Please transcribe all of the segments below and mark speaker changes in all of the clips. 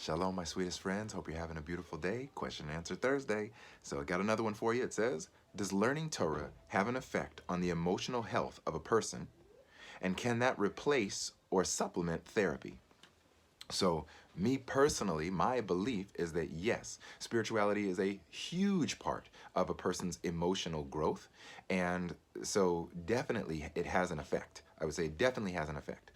Speaker 1: Shalom, my sweetest friends. Hope you're having a beautiful day. Question and answer Thursday. So I got another one for you. It says, does learning Torah have an effect on the emotional health of a person? And can that replace or supplement therapy? So, me personally, my belief is that yes, spirituality is a huge part of a person's emotional growth. And so, definitely, it has an effect. I would say it definitely has an effect.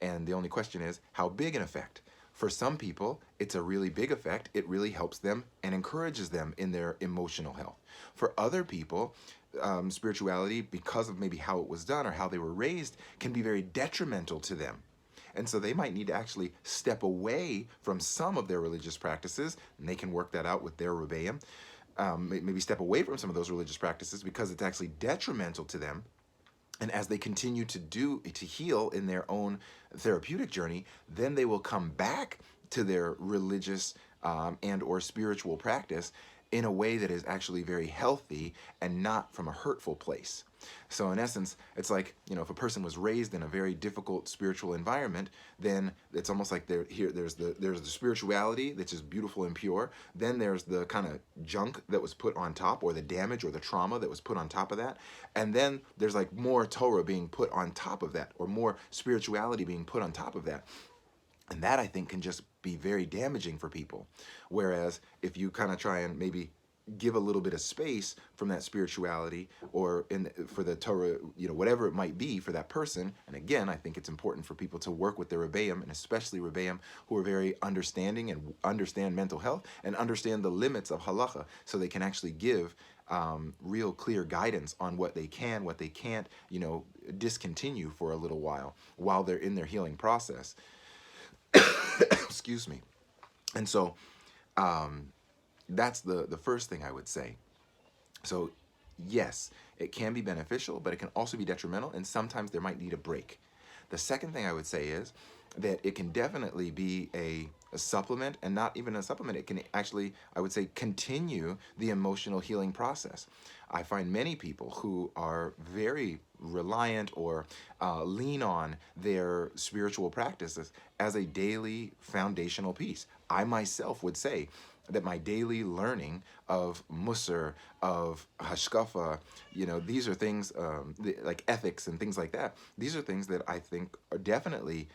Speaker 1: And the only question is, how big an effect? For some people, it's a really big effect. It really helps them and encourages them in their emotional health. For other people, spirituality, because of maybe how it was done or how they were raised, can be very detrimental to them. And so they might need to actually step away from some of their religious practices, and they can work that out with their rebbeim. Maybe step away from some of those religious practices because it's actually detrimental to them. And as they continue to heal in their own therapeutic journey, then they will come back to their religious and or spiritual practice in a way that is actually very healthy and not from a hurtful place. So in essence, it's like, if a person was raised in a very difficult spiritual environment, then it's almost like there's the spirituality that's just beautiful and pure. Then there's the kind of junk that was put on top, or the damage or the trauma that was put on top of that. And then there's like more Torah being put on top of that, or more spirituality being put on top of that. And that, I think, can just be very damaging for people. Whereas if you kind of try and maybe give a little bit of space from that spirituality, or for the Torah, whatever it might be for that person. And again, I think it's important for people to work with their rebbeim, and especially rebbeim who are very understanding and understand mental health and understand the limits of halacha, so they can actually give real clear guidance on what they can, what they can't, discontinue for a little while they're in their healing process. Excuse me. And so that's the first thing I would say. So yes, it can be beneficial, but it can also be detrimental, and sometimes there might need a break. The second thing I would say is that it can definitely be a supplement, and not even a supplement. It can actually, I would say, continue the emotional healing process. I find many people who are very reliant or lean on their spiritual practices as a daily foundational piece. I myself would say that my daily learning of Musar, of Hashkafa, these are things like ethics and things like that. These are things that I think are definitely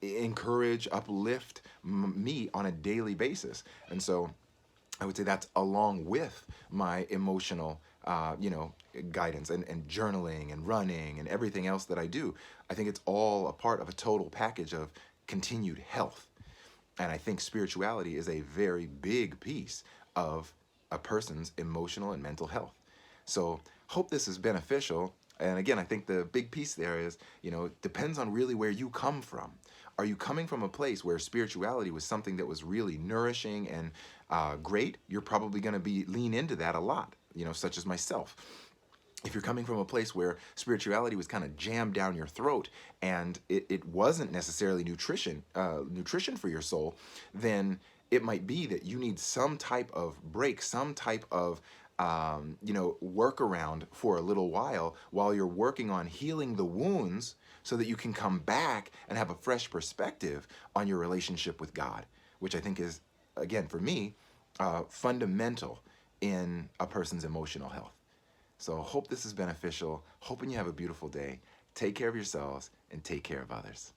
Speaker 1: encourage, uplift me on a daily basis. And so I would say that's along with my emotional, guidance and journaling and running and everything else that I do. I think it's all a part of a total package of continued health. And I think spirituality is a very big piece of a person's emotional and mental health. So hope this is beneficial. And again, I think the big piece there is, it depends on really where you come from. Are you coming from a place where spirituality was something that was really nourishing and great? You're probably going to lean into that a lot, such as myself. If you're coming from a place where spirituality was kind of jammed down your throat and it wasn't necessarily nutrition for your soul, then it might be that you need some type of break, some type of workaround for a little while you're working on healing the wounds, so that you can come back and have a fresh perspective on your relationship with God, which I think is, again, for me, fundamental in a person's emotional health. So hope this is beneficial. Hoping you have a beautiful day. Take care of yourselves and take care of others.